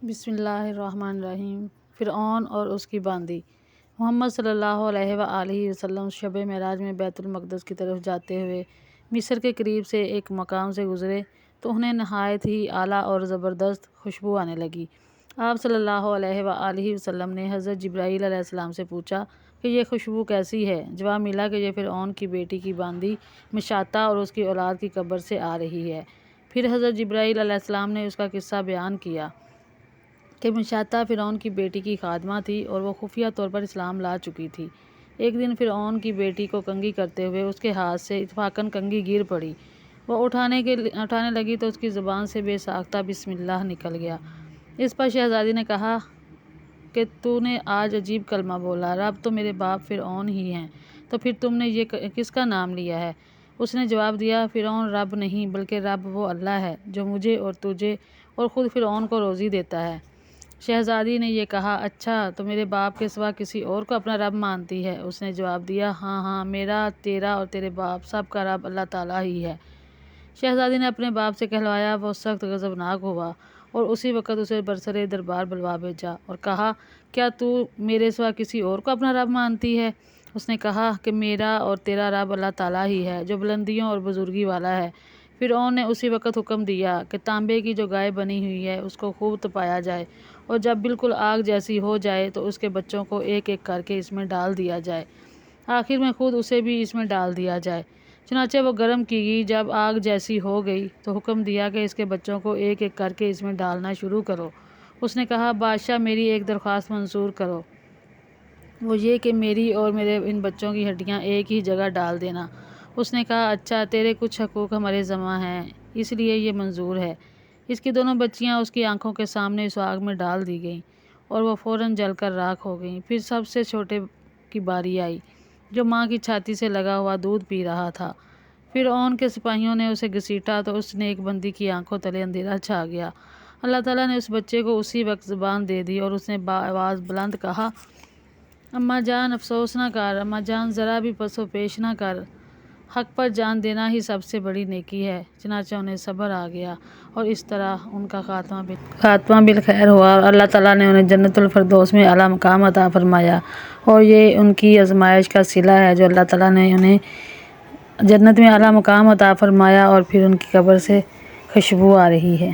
بسم اللہ الرحمن الرحیم۔ فرعون اور اس کی باندی۔ محمد صلی اللہ علیہ وآلہ وسلم شب معراج میں بیت المقدس کی طرف جاتے ہوئے مصر کے قریب سے ایک مقام سے گزرے تو انہیں نہایت ہی اعلیٰ اور زبردست خوشبو آنے لگی۔ آپ صلی اللہ علیہ وآلہ وسلم نے حضرت جبرائیل علیہ السلام سے پوچھا کہ یہ خوشبو کیسی ہے؟ جواب ملا کہ یہ فرعون کی بیٹی کی باندی مشاطہ اور اس کی اولاد کی قبر سے آ رہی ہے۔ پھر حضرت جبرائیل علیہ السلام نے اس کا قصہ بیان کیا کہ مشاطہ فرعون کی بیٹی کی خادمہ تھی اور وہ خفیہ طور پر اسلام لا چکی تھی۔ ایک دن فرعون کی بیٹی کو کنگھی کرتے ہوئے اس کے ہاتھ سے اتفاقاً کنگھی گر پڑی۔ وہ اٹھانے لگی تو اس کی زبان سے بے ساختہ بسم اللہ نکل گیا۔ اس پر شہزادی نے کہا کہ تو نے آج عجیب کلمہ بولا، رب تو میرے باپ فرعون ہی ہیں، تو پھر تم نے یہ کس کا نام لیا ہے؟ اس نے جواب دیا، فرعون رب نہیں بلکہ رب وہ اللہ ہے جو مجھے اور تجھے اور خود فرعون کو روزی دیتا ہے۔ شہزادی نے یہ کہا، اچھا تو میرے باپ کے سوا کسی اور کو اپنا رب مانتی ہے؟ اس نے جواب دیا، ہاں میرا، تیرا اور تیرے باپ سب کا رب اللہ تعالیٰ ہی ہے۔ شہزادی نے اپنے باپ سے کہلوایا، وہ سخت غضبناک ہوا اور اسی وقت اسے برسر دربار بلوا بھیجا اور کہا، کیا تو میرے سوا کسی اور کو اپنا رب مانتی ہے؟ اس نے کہا کہ میرا اور تیرا رب اللہ تعالیٰ ہی ہے جو بلندیوں اور بزرگی والا ہے۔ فرعون نے اسی وقت حکم دیا کہ تانبے کی جو گائے بنی ہوئی ہے اس کو خوب تپایا جائے اور جب بالکل آگ جیسی ہو جائے تو اس کے بچوں کو ایک ایک کر کے اس میں ڈال دیا جائے، آخر میں خود اسے بھی اس میں ڈال دیا جائے۔ چنانچہ وہ گرم کی گئی۔ جب آگ جیسی ہو گئی تو حکم دیا کہ اس کے بچوں کو ایک ایک کر کے اس میں ڈالنا شروع کرو۔ اس نے کہا، بادشاہ میری ایک درخواست منظور کرو، وہ یہ کہ میری اور میرے ان بچوں کی ہڈیاں ایک ہی جگہ ڈال دینا۔ اس نے کہا، اچھا تیرے کچھ حقوق ہمارے ذمہ ہیں اس لیے یہ منظور ہے۔ اس کی دونوں بچیاں اس کی آنکھوں کے سامنے اس آگ میں ڈال دی گئیں اور وہ فوراً جل کر راکھ ہو گئیں۔ پھر سب سے چھوٹے کی باری آئی جو ماں کی چھاتی سے لگا ہوا دودھ پی رہا تھا۔ فرعون کے سپاہیوں نے اسے گھسیٹا تو اس نیک بندی کی آنکھوں تلے اندھیرا چھا گیا۔ اللہ تعالیٰ نے اس بچے کو اسی وقت زبان دے دی اور اس نے بآواز بلند کہا، اماں جان افسوس نہ کر، اماں جان ذرا بھی پس و پیش نہ کر، حق پر جان دینا ہی سب سے بڑی نیکی ہے۔ چنانچہ انہیں صبر آ گیا اور اس طرح ان کا خاتمہ بالخیر ہوا اور اللہ تعالیٰ نے انہیں جنت الفردوس میں اعلیٰ مقام عطا فرمایا، اور یہ ان کی آزمائش کا صلہ ہے جو اللہ تعالیٰ نے انہیں جنت میں اعلیٰ مقام عطا فرمایا اور پھر ان کی قبر سے خوشبو آ رہی ہے۔